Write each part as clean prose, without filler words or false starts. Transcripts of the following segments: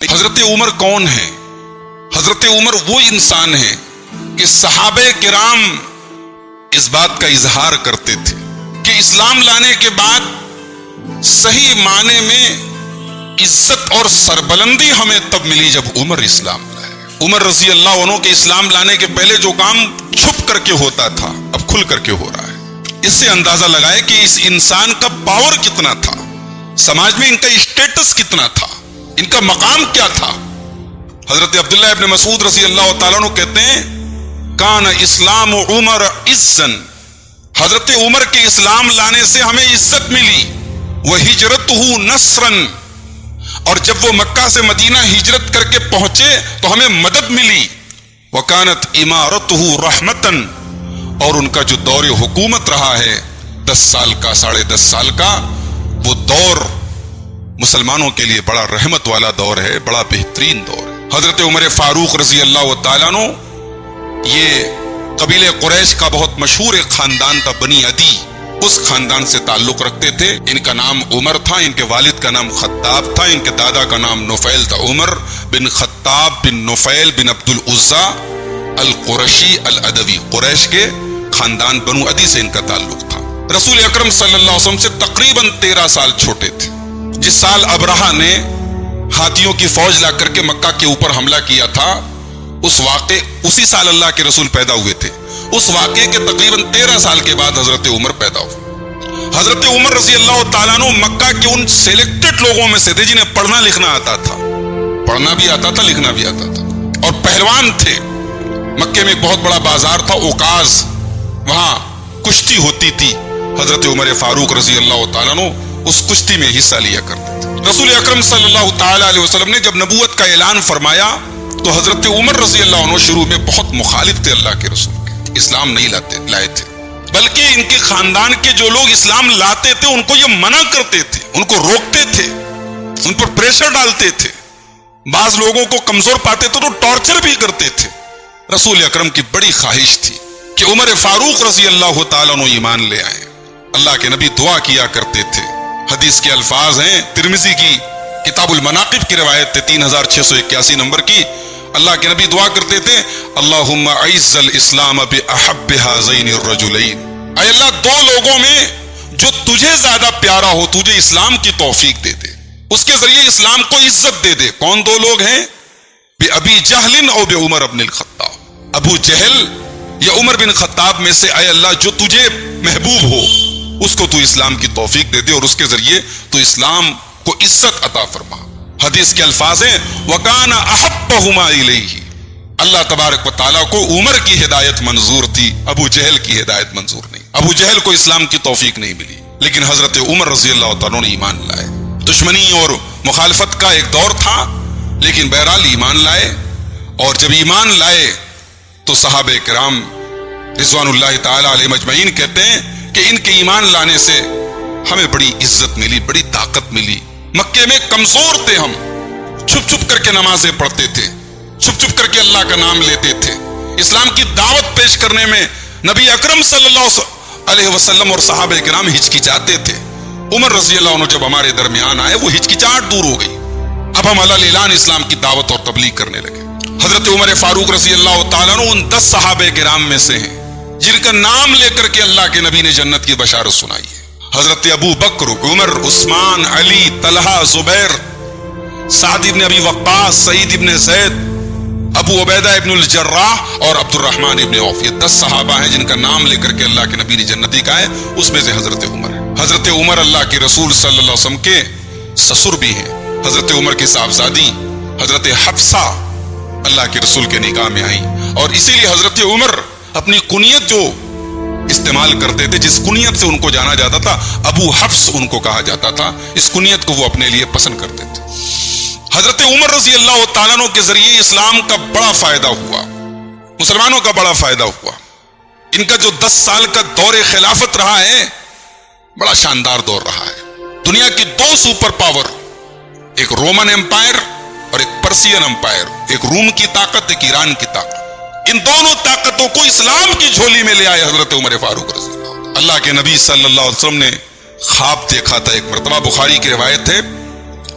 حضرت عمر کون ہیں؟ حضرت عمر وہ انسان ہیں کہ صحابہ کرام اس بات کا اظہار کرتے تھے کہ اسلام لانے کے بعد صحیح معنی میں عزت اور سربلندی ہمیں تب ملی جب عمر اسلام لائے۔ عمر رضی اللہ عنہ کے اسلام لانے کے پہلے جو کام چھپ کر کے ہوتا تھا اب کھل کر کے ہو رہا ہے۔ اس سے اندازہ لگائے کہ اس انسان کا پاور کتنا تھا، سماج میں ان کا اسٹیٹس کتنا تھا، ان کا مقام کیا تھا۔ حضرت عبداللہ ابن مسعود رضی اللہ تعالیٰ عنہ کہتے ہیں کان اسلام عمر عزن، حضرت عمر کے اسلام لانے سے ہمیں عزت ملی، وہجرتہ نصرن، اور جب وہ مکہ سے مدینہ ہجرت کر کے پہنچے تو ہمیں مدد ملی، وکانت امارتہ رحمتن، اور ان کا جو دور حکومت رہا ہے 10 سال کا 10.5 سال کا، وہ دور مسلمانوں کے لیے بڑا رحمت والا دور ہے، بڑا بہترین دور ہے۔ حضرت عمر فاروق رضی اللہ تعالیٰ عنہ یہ قبیلہ قریش کا بہت مشہور ایک خاندان تھا، بنی عدی، اس خاندان سے تعلق رکھتے تھے۔ ان کا نام عمر تھا، ان کے والد کا نام خطاب تھا، ان کے دادا کا نام نفیل تھا۔ عمر بن خطاب بن نفیل بن عبد العزا القرشی العدوی، قریش کے خاندان بنو عدی سے ان کا تعلق تھا۔ رسول اکرم صلی اللہ علیہ وسلم سے تقریباً 13 سال چھوٹے تھے۔ جس سال ابرہہ نے ہاتھیوں کی فوج لا کر کے مکہ کے اوپر حملہ کیا تھا، اسی سال اللہ کے رسول پیدا ہوئے تھے۔ اس واقعے کے تقریباً 13 سال کے بعد حضرت عمر پیدا ہوئے۔ حضرت عمر رضی اللہ تعالیٰ عنہ مکہ کے ان سلیکٹڈ لوگوں میں سے تھے جنہیں پڑھنا لکھنا آتا تھا، پڑھنا بھی آتا تھا، لکھنا بھی آتا تھا، اور پہلوان تھے۔ مکے میں ایک بہت بڑا بازار تھا اوقاز، وہاں کشتی ہوتی تھی۔ حضرت عمر فاروق رضی اللہ تعالیٰ عنہ اس کشتی میں حصہ لیا کرتے تھے۔ رسول اکرم صلی اللہ تعالیٰ علیہ وسلم نے جب نبوت کا اعلان فرمایا تو حضرت عمر رضی اللہ عنہ شروع میں بہت مخالف تھے اللہ کے رسول کے، اسلام نہیں لائے تھے، بلکہ ان کے خاندان کے جو لوگ اسلام لاتے تھے ان کو یہ منع کرتے تھے، ان کو روکتے تھے، ان پر پریشر ڈالتے تھے، بعض لوگوں کو کمزور پاتے تھے تو ٹارچر بھی کرتے تھے۔ رسول اکرم کی بڑی خواہش تھی کہ عمر فاروق رضی اللہ تعالیٰ عنہ ایمان لے آئیں۔ اللہ کے نبی دعا کیا کرتے تھے، حدیث کے الفاظ ہیں، ترمذی کی کتاب المناقب کی روایت ہے 3681 نمبر کی۔ اللہ کے نبی دعا کرتے تھے اللہم اعز الاسلام باحب ہذین الرجلین، اے اللہ 2 لوگوں میں جو تجھے زیادہ پیارا ہو تجھے اسلام کی توفیق دے دے، اس کے ذریعے اسلام کو عزت دے دے۔ کون 2 لوگ ہیں؟ بأبی جہل اور بعمر بن الخطاب، ابو جہل یا عمر بن خطاب میں سے اے اللہ جو تجھے محبوب ہو اس کو تو اسلام کی توفیق دے دے اور اس کے ذریعے تو اسلام کو عزت عطا فرما۔ حدیث کے الفاظ ہیں وَكَانَ أَحَبَّهُمَا إِلَيْهِ، اللہ تبارک و تعالیٰ کو عمر کی ہدایت منظور تھی، ابو جہل کی ہدایت منظور نہیں۔ ابو جہل کو اسلام کی توفیق نہیں ملی، لیکن حضرت عمر رضی اللہ تعالیٰ نے ایمان لائے۔ دشمنی اور مخالفت کا ایک دور تھا، لیکن بہرحال ایمان لائے، اور جب ایمان لائے تو صحابہ کرام رضوان اللہ تعالی علیہم اجمعین کہتے ہیں کہ ان کے ایمان لانے سے ہمیں بڑی عزت ملی، بڑی طاقت ملی۔ مکے میں کمزور تھے ہم، چھپ چھپ کر کے نمازیں پڑھتے تھے، چھپ چھپ کر کے اللہ کا نام لیتے تھے، اسلام کی دعوت پیش کرنے میں نبی اکرم صلی اللہ علیہ وسلم اور صحابہ کرام ہچکچاتے تھے۔ عمر رضی اللہ عنہ جب ہمارے درمیان آئے وہ ہچکچاہٹ دور ہو گئی، اب ہم علی اعلان اسلام کی دعوت اور تبلیغ کرنے لگے۔ حضرت عمر فاروق رضی اللہ تعالیٰ عنہ ان 10 صحابہ کرام میں سے ہیں جن کا نام لے کر کے اللہ کے نبی نے جنت کی بشارت سنائی ہے۔ حضرت ابو بکر، عمر، عثمان، علی، طلحہ، زبیر، سعد ابن ابی وقاص، سعید ابن زید، ابو عبیدہ ابن الجراح اور عبد الرحمن ابن عوف، یہ 10 صحابہ ہیں جن کا نام لے کر کے اللہ کے نبی نے جنت دکھا ہے، اس میں سے حضرت عمر ہے۔ حضرت عمر اللہ کے رسول صلی اللہ علیہ وسلم کے سسر بھی ہیں۔ حضرت عمر کی صاحبزادی حضرت حفصہ اللہ کے رسول کے نکاح میں آئیں، اور اسی لیے حضرت عمر اپنی کنیت جو استعمال کرتے تھے، جس کنیت سے ان کو جانا جاتا تھا ابو حفص ان کو کہا جاتا تھا، اس کنیت کو وہ اپنے لیے پسند کرتے تھے۔ حضرت عمر رضی اللہ تعالیٰ عنہ کے ذریعے اسلام کا بڑا فائدہ ہوا، مسلمانوں کا بڑا فائدہ ہوا۔ ان کا جو 10 سال کا دور خلافت رہا ہے بڑا شاندار دور رہا ہے۔ دنیا کی 2 سپر پاور، ایک رومن امپائر اور ایک پرسین امپائر، ایک روم کی طاقت، ایک ایران کی طاقت، ان دونوں طاقتوں کو اسلام کی جھولی میں لے آئے حضرت عمر فاروق رضی اللہ۔ اللہ کے نبی صلی اللہ علیہ وسلم نے خواب دیکھا تھا ایک مرتبہ، بخاری کی روایت ہے،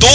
2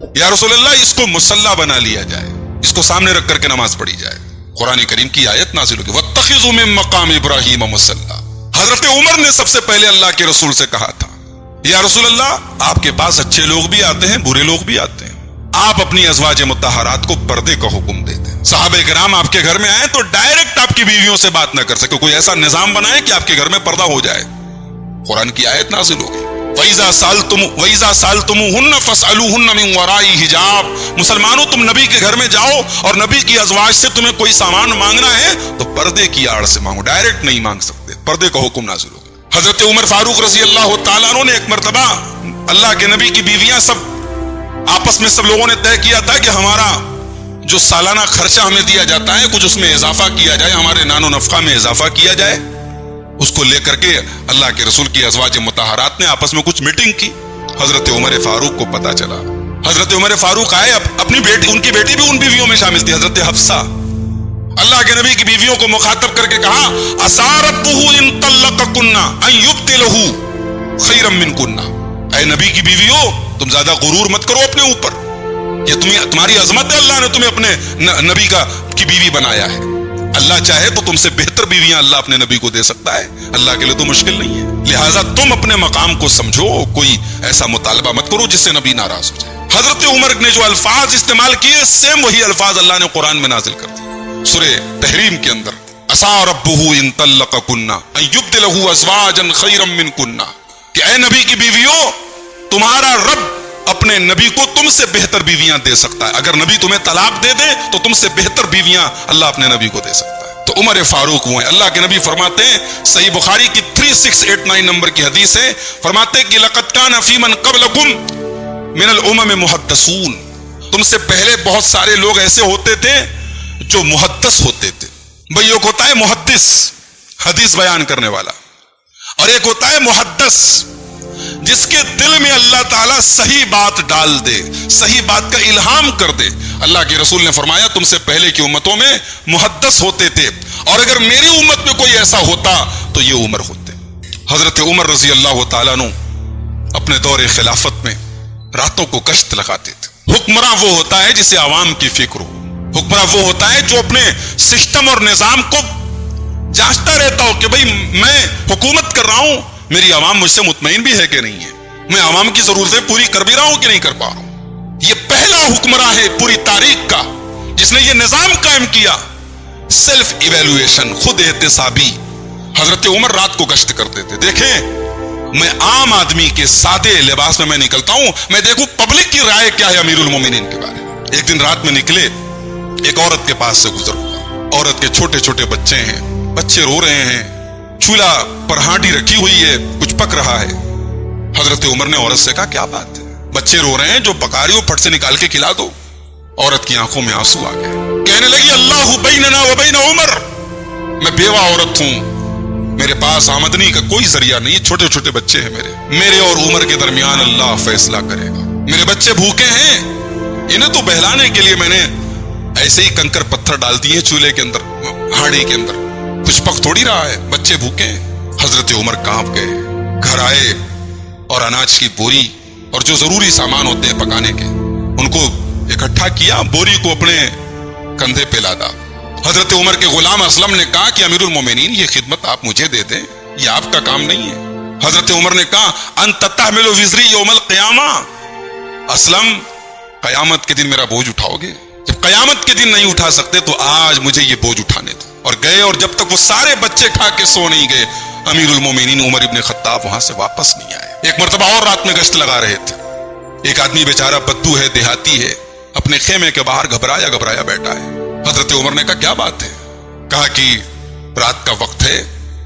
یا رسول اللہ اس کو مصلی بنا لیا جائے، اس کو سامنے رکھ کر کے نماز پڑھی جائے۔ قرآن کریم کی آیت نازل ہوگی وَاتَّخِذُوا مِن مَّقَامِ إِبْرَاهِيمَ مُصَلًّى۔ حضرت عمر نے سب سے پہلے اللہ کے رسول سے کہا تھا یا رسول اللہ آپ کے پاس اچھے لوگ بھی آتے ہیں، برے لوگ بھی آتے ہیں، آپ اپنی ازواج مطہرات کو پردے کا حکم دے دیں۔ صحابہ کرام آپ کے گھر میں آئے تو ڈائریکٹ آپ کی بیویوں سے بات نہ کر سکے، کوئی ایسا نظام بنائے کہ آپ کے گھر میں پردہ ہو جائے۔ قرآن کی آیت نازل ہوگی وَإِذَا سَأَلْتُمُوهُنَّ فَاسْأَلُوهُنَّ مِن وَرَاءِ حِجَابٍ۔ مسلمانوں تم نبی کے گھر میں جاؤ اور نبی کی ازواج سے تمہیں کوئی سامان مانگنا ہے تو پردے کی آڑ سے مانگو، ڈائریکٹ نہیں مانگ سکتے، پردے کا حکم نازل ہوگا۔ حضرت عمر فاروق رضی اللہ تعالیٰ عنہ نے ایک مرتبہ اللہ کے نبی کی بیویاں سب آپس میں سب لوگوں نے طے کیا تھا کہ ہمارا جو سالانہ خرچہ ہمیں دیا جاتا ہے کچھ اس میں اضافہ کیا جائے، ہمارے نان و نفقہ میں اضافہ کیا جائے۔ اس کو لے کر کے اللہ کے رسول کی ازواج مطہرات نے آپس میں کچھ میٹنگ کی۔ حضرت عمر فاروق کو پتا چلا، حضرت عمر فاروق آئے، اپنی بیٹی، ان کی بیٹی بھی ان بیویوں میں شامل تھی، حضرت حفصہ۔ اللہ کے نبی کی بیویوں کو مخاطب کر کے کہا اسارتہ ان طلقکن ان یبدلہ خیرا منکن۔ اے نبی کی بیویوں تم زیادہ غرور مت کرو اپنے اوپر، یہ تمہاری عظمت ہے، اللہ نے تمہیں اپنے نبی کی بیوی بنایا ہے، اللہ چاہے تو تم سے بہتر بیویاں اللہ اپنے نبی کو دے سکتا ہے، اللہ کے لیے تو مشکل نہیں ہے، لہٰذا تم اپنے مقام کو سمجھو، کوئی ایسا مطالبہ مت کرو جس سے نبی ناراض ہو جائے۔ حضرت عمر نے جو الفاظ استعمال کیے سیم وہی الفاظ اللہ نے قرآن میں نازل کر دیے سورہ تحریم کے اندر، عسیٰ ربہ ان طلقکن ان یبدلہ ازواجا خیرا منکن، کہ اے نبی کی بیویوں تمہارا رب اپنے نبی کو تم سے بہتر بیویاں دے سکتا ہے، اگر نبی تمہیں طلاق دے دے تو تم سے بہتر بیویاں اللہ اپنے نبی کو دے سکتا ہے۔ تو عمر فاروق وہ ہیں، اللہ کے نبی فرماتے ہیں، صحیح بخاری کی 3689 نمبر کی حدیث ہے، فرماتے ہیں کہ لقد کان فی من قبلکم من الامم محدثون، تم سے پہلے بہت سارے لوگ ایسے ہوتے تھے جو محدث ہوتے تھے۔ بھئی ایک ہوتا ہے محدث، حدیث بیان کرنے والا، اور ایک ہوتا ہے محدث جس کے دل میں اللہ تعالیٰ صحیح بات ڈال دے، صحیح بات کا الہام کر دے۔ اللہ کے رسول نے فرمایا تم سے پہلے کی امتوں میں محدث ہوتے تھے، اور اگر میری امت میں کوئی ایسا ہوتا تو یہ عمر ہوتے۔ حضرت عمر رضی اللہ تعالیٰ عنہ اپنے دور خلافت میں راتوں کو گشت لگاتے تھے۔ حکمراں وہ ہوتا ہے جسے عوام کی فکر ہو، حکمراں وہ ہوتا ہے جو اپنے سسٹم اور نظام کو جانچتا رہتا ہو کہ بھئی میں حکومت کر رہا ہوں، میری عوام مجھ سے مطمئن بھی ہے کہ نہیں ہے، میں عوام کی ضرورتیں پوری کر بھی رہا ہوں کہ نہیں کر پا رہا ہوں۔ یہ پہلا حکمراں ہے پوری تاریخ کا جس نے یہ نظام قائم کیا، سیلف ایویلویشن، خود احتسابی۔ حضرت عمر رات کو گشت کرتے تھے۔ دیکھیں میں عام آدمی کے سادے لباس میں نکلتا ہوں، میں دیکھوں پبلک کی رائے کیا ہے امیر المومنین کے بارے میں۔ ایک دن رات میں نکلے، ایک عورت کے پاس سے گزر ہوا، عورت کے چھوٹے چھوٹے بچے ہیں، بچے رو رہے ہیں، چولہا پر ہانڈی رکھی ہوئی ہے، کچھ پک رہا ہے۔ حضرت عمر نے عورت سے کہا کیا بات ہے، بچے رو رہے ہیں، جو پکا رہی ہو پھٹ سے نکال کے کھلا دو۔ عورت کی آنکھوں میں آنسو آ گئے، کہنے لگی اللہ بیننا و بین عمر، میں بیوہ عورت ہوں، میرے پاس آمدنی کا کوئی ذریعہ نہیں، چھوٹے چھوٹے بچے ہیں میرے اور عمر کے درمیان اللہ فیصلہ کرے گا۔ میرے بچے بھوکے ہیں، انہیں تو بہلانے کے لیے میں نے ایسے ہی کنکر پتھر ڈال دیے چولہے کے اندر، ہانڈی کے اندر، کچھ پک تھوڑی رہا ہے، بچے بھوکے ہیں۔ حضرت عمر کانپ گئے، گھر آئے اور اناج کی بوری اور جو ضروری سامان ہوتے ہیں پکانے کے ان کو اکٹھا کیا، بوری کو اپنے کندھے پہ لادا۔ حضرت عمر کے غلام اسلم نے کہا کہ امیر المومنین یہ خدمت آپ مجھے دے دیں، یہ آپ کا کام نہیں ہے۔ حضرت عمر نے کہا انت تحمل وزری یوم القیامہ، اسلم قیامت کے دن میرا بوجھ اٹھاؤ گے؟ جب قیامت کے دن نہیں اٹھا سکتے تو آج مجھے یہ بوجھ اٹھانے دو۔ اور گئے، اور جب تک وہ سارے بچے کھا کے سو نہیں گئے امیر المومنین عمر ابن خطاب وہاں سے واپس نہیں آئے۔ ایک مرتبہ اور رات میں گشت لگا رہے تھے، ایک آدمی بیچارہ بدو ہے، دیہاتی ہے، اپنے خیمے کے باہر گھبرایا بیٹھا ہے۔ حضرت عمر نے کہا کیا بات ہے؟ کہا کہ رات کا وقت ہے،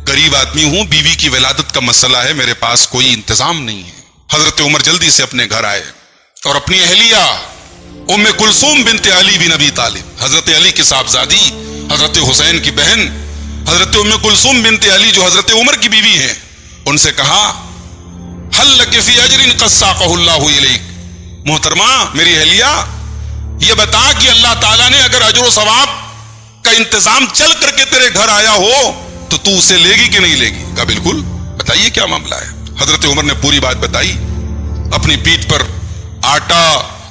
غریب آدمی ہوں، بیوی کی ولادت کا مسئلہ ہے، میرے پاس کوئی انتظام نہیں ہے۔ حضرت عمر جلدی سے اپنے گھر آئے اور اپنی اہلیہ ام کلثوم بنت علی بن ابی طالب، حضرت علی کی صاحبزادی، حضرت حسین کی بہن، حضرت ام کلثوم بنت علی جو حضرت عمر کی بیوی ہیں، ان سے کہا حل لک فی اجر قد ساقہ اللہ الیک، محترمہ میری اہلیہ یہ بتا کہ اللہ تعالیٰ نے اگر اجر و ثواب کا انتظام چل کر کے تیرے گھر آیا ہو تو اسے لے گی کہ نہیں لے گی؟ کہا بالکل، بتائیے کیا معاملہ ہے۔ حضرت عمر نے پوری بات بتائی، اپنی پیٹھ پر آٹا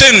10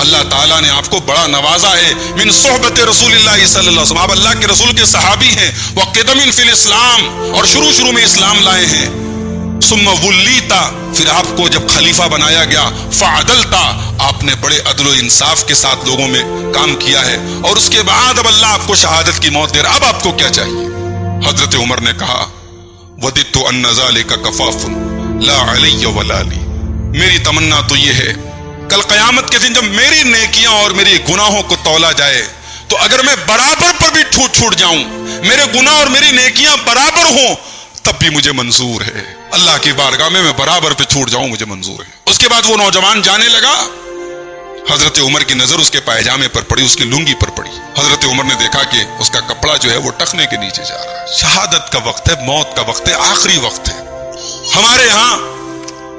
اللہ تعالیٰ نے آپ کو بڑا نوازا ہے. من صحبت رسول اللہ صلی اللہ علیہ وسلم, آپ اللہ کے رسول کے صحابی ہیں. وقدم فی الاسلام, اور شروع میں اسلام لائے ہیں. ثم ولیتا, پھر آپ کو جب خلیفہ بنایا گیا. فعدلتا, آپ نے بڑے عدل و انصاف کے ساتھ لوگوں میں کام کیا ہے. اور اس کے بعد اب اللہ آپ کو شہادت کی موت دے رہا, اب آپ کو کیا چاہیے؟ حضرت عمر نے کہا وددت ان ذلک کفاف لا علی ولا لی, میری تمنا تو یہ ہے کل قیامت کے دن جب میری نیکیاں اور میری گناہوں کو تولا جائے تو اگر میں برابر پر بھی چھوٹ جاؤں, میرے گناہ اور میری نیکیاں برابر ہوں, تب بھی مجھے منظور ہے. اللہ کی بارگاہ میں برابر پہ چھوٹ جاؤں مجھے منظور ہے. اس کے بعد وہ نوجوان جانے لگا. حضرت عمر کی نظر اس کے پائجامے پر پڑی, اس کی لنگی پر پڑی. حضرت عمر نے دیکھا کہ اس کا کپڑا جو ہے وہ ٹخنے کے نیچے جا رہا ہے. شہادت کا وقت ہے, موت کا وقت ہے, آخری وقت ہے. ہمارے یہاں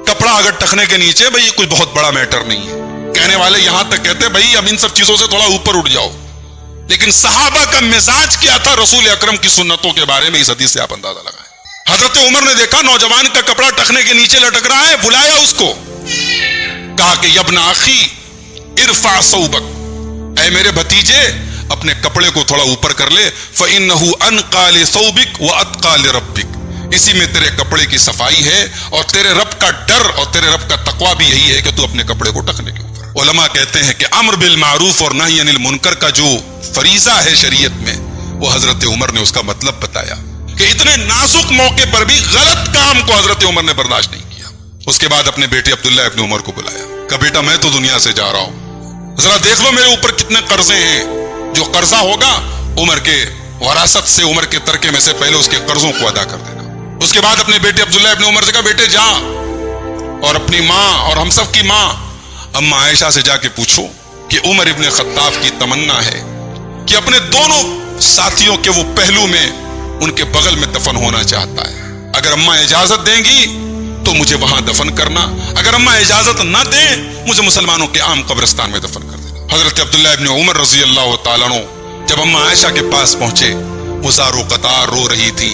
کپڑا اگر ٹخنے کے نیچے, بھئی کوئی بہت بڑا میٹر نہیں ہے. کہنے والے یہاں تک کہتے ہیں بھئی اب ان سب چیزوں سے تھوڑا اوپر اٹھ جاؤ. لیکن صحابہ کا مزاج کیا تھا رسول اکرم کی سنتوں کے بارے میں اس حدیث سے آپ اندازہ لگائیں. حضرت عمر نے دیکھا نوجوان کا کپڑا ٹخنے کے نیچے لٹک رہا ہے, بلایا اس کو, کہا کہ یبن اخی ارفع ثوبک, اے میرے بھتیجے اپنے کپڑے کو تھوڑا اوپر کر لے. فإنه انقى لثوبک واتقى لربک, اسی میں تیرے کپڑے کی صفائی ہے اور تیرے رب کا ڈر اور تیرے رب کا تقوی بھی یہی ہے کہ تو اپنے کپڑے کو ٹخنے کے اوپر. علماء کہتے ہیں کہ امر بالمعروف اور نہی عن المنکر کا جو فریضہ ہے شریعت میں, وہ حضرت عمر نے اس کا مطلب بتایا کہ اتنے نازک موقع پر بھی غلط کام کو حضرت عمر نے برداشت نہیں کیا. اس کے بعد اپنے بیٹے عبداللہ ابن عمر کو بلایا, کہا بیٹا میں تو دنیا سے جا رہا ہوں, ذرا دیکھ لو میرے اوپر کتنے قرضے ہیں. جو قرضہ ہوگا عمر کے وراثت سے, عمر کے ترکے میں سے پہلے اس کے قرضوں کو ادا کر دینا. اس کے بعد اپنے بیٹے عبداللہ ابن عمر سے کہا بیٹے جا اور اپنی ماں اور ہم سب کی ماں اما عائشہ سے جا کے پوچھو کہ عمر ابن خطاب کی تمنا ہے کہ اپنے دونوں ساتھیوں کے وہ پہلو میں ان کے بغل میں دفن ہونا چاہتا ہے. اگر اماں اجازت دیں گی تو مجھے وہاں دفن کرنا, اگر اماں اجازت نہ دیں مجھے مسلمانوں کے عام قبرستان میں دفن کر دینا. حضرت عبداللہ ابن عمر رضی اللہ تعالیٰ عنہ جب اماں عائشہ کے پاس پہنچے, وہ زارو قطار رو رہی تھی,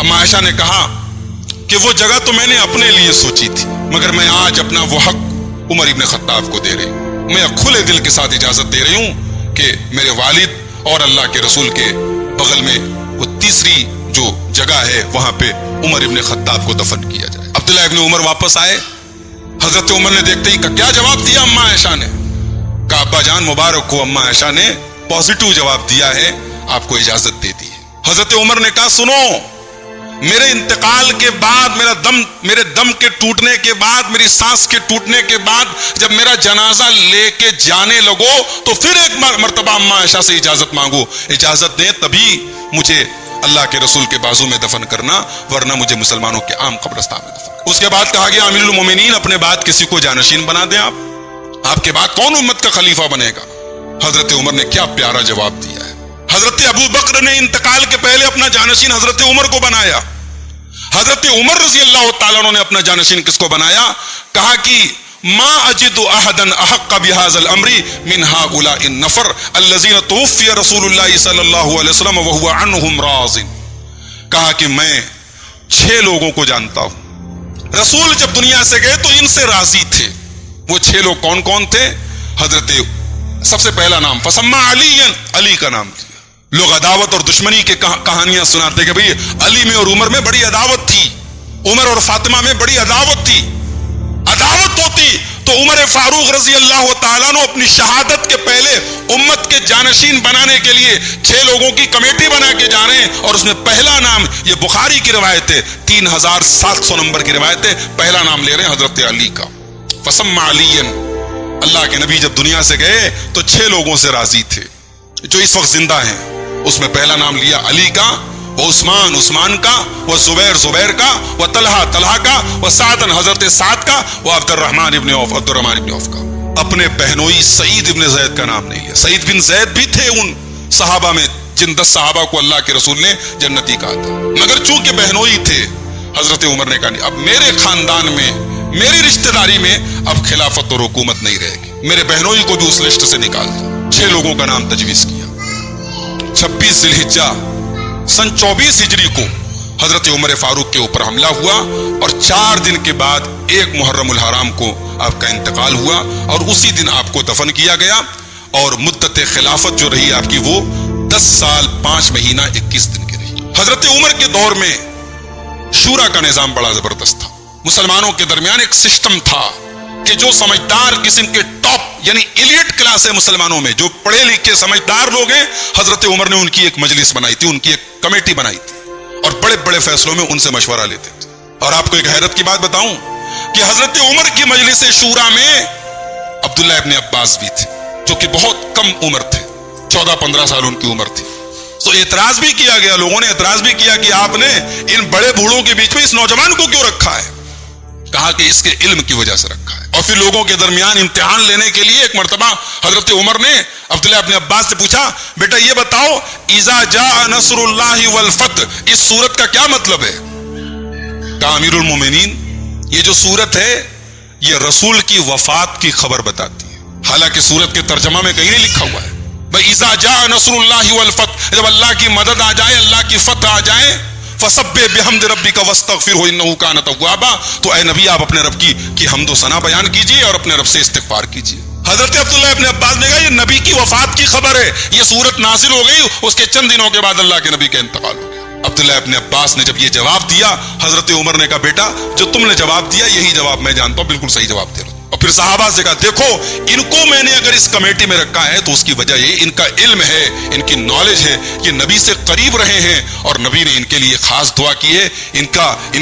اماں عائشہ نے کہا کہ وہ جگہ تو میں نے اپنے لیے سوچی تھی, مگر میں آج اپنا وہ حق عمر ابن خطاب کو دے رہی ہوں. میں کھلے دل کے ساتھ اجازت دے رہی ہوں کہ میرے والد اور اللہ کے رسول کے بغل میں وہ تیسری جو جگہ ہے وہاں پہ عمر ابن خطاب کو دفن کیا جائے. عبداللہ ابن عمر واپس آئے. حضرت عمر نے دیکھتے ہی کیا جواب دیا اماں عائشہ نے؟ کہا ابا جان مبارک ہو, اماں عائشہ نے پازیٹو جواب دیا ہے, آپ کو اجازت دے دی ہے. حضرت عمر نے کہا سنو, میرے انتقال کے بعد, میرے دم کے ٹوٹنے کے بعد, میری سانس کے ٹوٹنے کے بعد جب میرا جنازہ لے کے جانے لگو تو پھر ایک مرتبہ اماں عائشہ سے اجازت مانگو, اجازت دیں تبھی مجھے اللہ کے رسول کے بازو میں دفن کرنا, ورنہ مجھے مسلمانوں کے عام قبرستان میں دفن کرنا. اس کے بعد کہا گیا امیر المومنین اپنے بعد کسی کو جانشین بنا دیں, آپ کے بعد کون امت کا خلیفہ بنے گا؟ حضرت عمر نے کیا پیارا جواب دیا ہے. حضرت ابو بکر نے انتقال کے پہلے اپنا جانشین حضرت عمر کو بنایا. حضرت عمر رضی اللہ تعالیٰ عنہ نے اپنا جانشین کس کو بنایا؟ کہا کہ ما اجد احدا احق بهذا الامر من هؤلاء النفر الذين توفي رسول الله صلی اللہ علیہ وسلم وهو عنهم راض. کہا کہ میں 6 لوگوں کو جانتا ہوں, رسول جب دنیا سے گئے تو ان سے راضی تھے. وہ 6 لوگ کون کون تھے؟ حضرت سب سے پہلا نام فسمى علی, علی کا نام لیا. لوگ عداوت اور دشمنی کے کہانیاں سناتے کہ بھئی علی میں اور عمر میں بڑی عداوت تھی, عمر اور فاطمہ میں بڑی عداوت تھی. عداوت ہوتی تو عمر فاروق رضی اللہ تعالیٰ عنہ اپنی شہادت کے پہلے امت کے جانشین بنانے کے لیے 6 لوگوں کی کمیٹی بنا کے جا رہے ہیں, اور اس میں پہلا نام, یہ بخاری کی روایت ہے, 3700 نمبر کی روایت ہے, پہلا نام لے رہے ہیں حضرت علی کا. فسمى علی, اللہ کے نبی جب دنیا سے گئے تو 6 لوگوں سے راضی تھے جو اس وقت زندہ ہیں. اس میں پہلا نام لیا علی کا, وہ عثمان کا, وہ زبیر کا, وہ طلحہ کا, وہ سعد حضرت سعد کا, وہ عبد الرحمن ابن عوف کا. اپنے بہنوئی سعید ابن زید کا نام نہیں لیا. سعید بن زید بھی تھے ان صحابہ میں جن 10 صحابہ کو اللہ کے رسول نے جنتی کہا تھا, مگر چونکہ بہنوئی تھے حضرت عمر نے کہا نہیں, اب میرے خاندان میں, میری رشتہ داری میں اب خلافت اور حکومت نہیں رہے گی, میرے بہنوئی کو بھی اس لسٹ سے نکال دو. 6 لوگوں کا نام تجویز کیا. 26 ذی الحجہ سن 24 ہجری کو حضرت عمر فاروق کے اوپر حملہ ہوا اور 4 دن کے بعد 1 محرم الحرام کو آپ کا انتقال ہوا اور اسی دن آپ کو دفن کیا گیا، اور مدت خلافت جو رہی آپ کی وہ 10 سال 5 مہینہ 21 دن کی رہی۔ حضرت عمر کے دور میں شورا کا نظام بڑا زبردست تھا، مسلمانوں کے درمیان ایک سسٹم تھا کہ جو سمجھدار قسم کے ٹاپ یعنی ایلیٹ کلاس ہے مسلمانوں میں، جو پڑھے لکھے سمجھدار لوگ ہیں، حضرت عمر نے ان کی ایک مجلس بنائی تھی، ان کی ایک کمیٹی بنائی تھی اور بڑے بڑے فیصلوں میں ان سے مشورہ لیتے تھے۔ اور آپ کو ایک حیرت کی بات بتاؤں کہ حضرت عمر کی مجلس شورا میں عبداللہ ابن عباس بھی تھے، جو کہ بہت کم عمر تھے، 14-15 سال ان کی عمر تھی۔ تو اعتراض بھی کیا گیا، لوگوں نے اعتراض بھی کیا کہ آپ نے ان بڑے بوڑھوں کے بیچ میں اس نوجوان کو کیوں رکھا ہے؟ کہا کہ اس کے علم کی وجہ سے رکھا ہے۔ اور پھر لوگوں کے درمیان امتحان لینے کے لیے ایک مرتبہ حضرت عمر نے عبداللہ ابن عباس سے پوچھا، بیٹا یہ بتاؤ اذا جاء نصر اللہ والفتح اس سورت کا کیا مطلب ہے؟ کہا امیر المومنین یہ جو سورت ہے یہ رسول کی وفات کی خبر بتاتی ہے، حالانکہ سورت کے ترجمہ میں کہیں نہیں لکھا ہوا ہے بھائی اذا جاء نصر اللہ والفتح، جب اللہ کی مدد آ جائے، اللہ کی فتح آ جائے، فسبح بحمد ربک واستغفرہ انہ کان توابا، تو اے نبی آپ اپنے رب کی حمد و ثنا بیان کیجیے اور اپنے رب سے استغفار کیجیے۔ حضرت عبداللہ ابن عباس نے کہا یہ نبی کی وفات کی خبر ہے، یہ سورت نازل ہو گئی، اس کے چند دنوں کے بعد اللہ کے نبی کا انتقال ہو گیا۔ عبداللہ ابن عباس نے جب یہ جواب دیا، حضرت عمر نے کہا بیٹا جو تم نے جواب دیا یہی جواب میں جانتا ہوں، بالکل صحیح جواب دے رہا ہوں۔ اور پھر صحابہ سے کہا دیکھو ان کو میں نے اگر اس کمیٹی میں رکھا ہے تو اس کی وجہ یہ ان کا علم ہے، ان کی نالج ہے، یہ نبی سے قریب رہے ہیں اور نبی نے ان کے لیے خاص دعا کی ہے، ان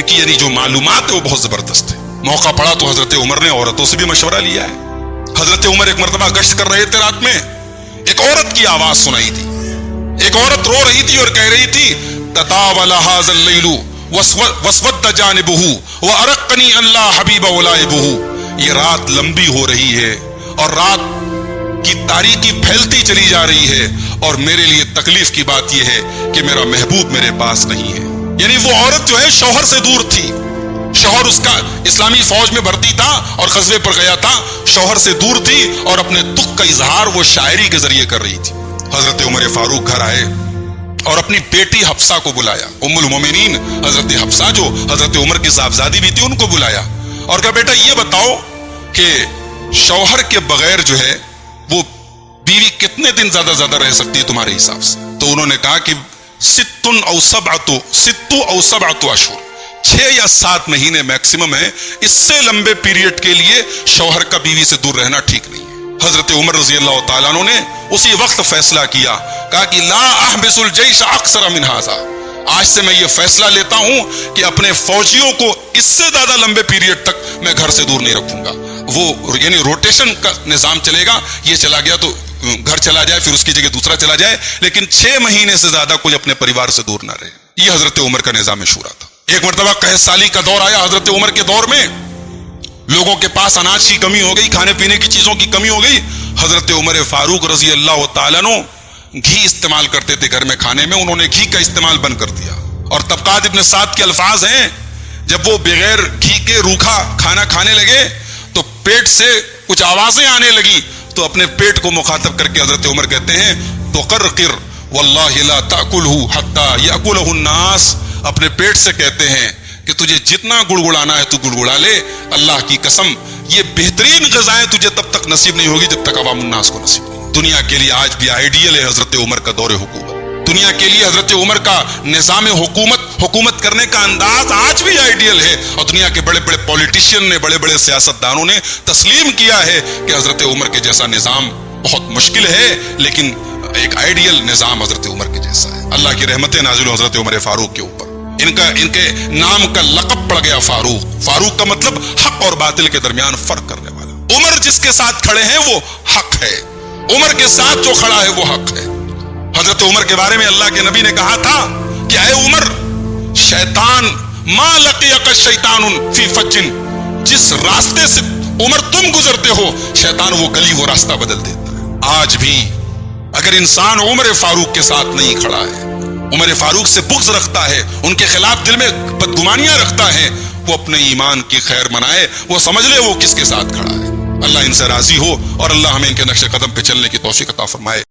کی یعنی جو معلومات ہے وہ بہت زبردست ہے۔ موقع پڑا تو حضرت عمر نے عورتوں سے بھی مشورہ لیا ہے۔ حضرت عمر ایک مرتبہ گشت کر رہے تھے، رات میں ایک عورت کی آواز سنائی تھی، ایک عورت رو رہی تھی اور کہہ رہی تھی تطاول هذا الليل واسود جانبه وارقني الله حبيب ولائبه، یہ رات لمبی ہو رہی ہے اور رات کی تاریکی پھیلتی چلی جا رہی ہے اور میرے لیے تکلیف کی بات یہ ہے کہ میرا محبوب میرے پاس نہیں ہے۔ یعنی وہ عورت جو ہے شوہر سے دور تھی، شوہر اس کا اسلامی فوج میں بھرتی تھا اور غزوے پر گیا تھا، شوہر سے دور تھی اور اپنے دکھ کا اظہار وہ شاعری کے ذریعے کر رہی تھی۔ حضرت عمر فاروق گھر آئے اور اپنی بیٹی حفصہ کو بلایا، ام المومنین حضرت حفصہ جو حضرت عمر کی صاحبزادی بھی تھی ان کو بلایا اور کہا بیٹا یہ بتاؤ کہ شوہر کے بغیر جو ہے وہ بیوی کتنے دن زیادہ رہ سکتی ہے تمہارے حساب سے؟ تو انہوں نے کہا کہ 6 او 7 اشہر، 6 یا 7 مہینے میکسیمم ہے، اس سے لمبے پیریڈ کے لیے شوہر کا بیوی سے دور رہنا ٹھیک نہیں ہے۔ حضرت عمر رضی اللہ تعالیٰ عنہ نے اسی وقت فیصلہ کیا، کہا کہ لا احبس الجیش اکثر من ھذا، آج سے میں یہ فیصلہ لیتا ہوں کہ اپنے فوجیوں کو اس سے زیادہ لمبے پیریڈ تک میں گھر سے دور نہیں رکھوں گا۔ وہ یعنی روٹیشن کا نظام چلے گا، یہ چلا گیا تو گھر چلا جائے پھر اس کی جگہ دوسرا چلا جائے، لیکن 6 مہینے سے زیادہ کوئی اپنے پریوار سے دور نہ رہے۔ یہ حضرت عمر کا نظام شورا تھا۔ ایک مرتبہ قحط سالی کا دور آیا حضرت عمر کے دور میں، لوگوں کے پاس اناج کی کمی ہو گئی، کھانے پینے کی چیزوں کی کمی ہو گئی۔ حضرت عمر فاروق رضی اللہ تعالیٰ عنہ گھی استعمال کرتے تھے گھر میں کھانے میں، انہوں نے گھی کا استعمال بند کر دیا۔ اور طبقات ابن سعد کے الفاظ ہیں جب وہ بغیر گھی کے روکھا کھانا کھانے لگے تو پیٹ سے کچھ آوازیں آنے لگی، تو اپنے پیٹ کو مخاطب کر کے حضرت عمر کہتے ہیں تقرقر واللہ لا تاکلہ حتی یاکلہ الناس، اپنے پیٹ سے کہتے ہیں کہ تجھے جتنا گڑگڑانا ہے تو گڑگڑا لے، اللہ کی قسم یہ بہترین غذائیں تجھے تب تک نصیب نہیں ہوگی جب تک عوام الناس کو نصیب نہیں۔ دنیا کے لیے آج بھی آئیڈیل ہے حضرت عمر کا دور حکومت، دنیا کے لیے حضرت عمر کا نظام حکومت کرنے کا انداز آج بھی آئیڈیل ہے، اور دنیا کے بڑے بڑے پولیٹیشین نے، بڑے بڑے سیاستدانوں نے تسلیم کیا ہے کہ حضرت عمر کے جیسا نظام بہت مشکل ہے، لیکن ایک آئیڈیل نظام حضرت عمر کے جیسا ہے۔ اللہ کی رحمتیں نازل ہو حضرت عمر فاروق کے اوپر، ان کے نام کا لقب پڑ گیا فاروق۔ فاروق کا مطلب حق اور باطل کے درمیان فرق کرنے والا۔ عمر جس کے ساتھ کھڑے ہیں وہ حق ہے، عمر کے ساتھ جو کھڑا ہے وہ حق ہے۔ حضرت عمر کے بارے میں اللہ کے نبی نے کہا تھا کہ اے عمر، شیطان ما لقیک الشیطان فی فج، جس راستے سے عمر تم گزرتے ہو شیطان وہ گلی وہ راستہ بدل دیتا ہے۔ آج بھی اگر انسان عمر فاروق کے ساتھ نہیں کھڑا ہے، عمر فاروق سے بغض رکھتا ہے، ان کے خلاف دل میں بدگمانیاں رکھتا ہے، وہ اپنے ایمان کی خیر منائے، وہ سمجھ لے وہ کس کے ساتھ کھڑا ہے۔ اللہ ان سے راضی ہو اور اللہ ہمیں ان کے نقش قدم پہ چلنے کی توفیق عطا فرمائے۔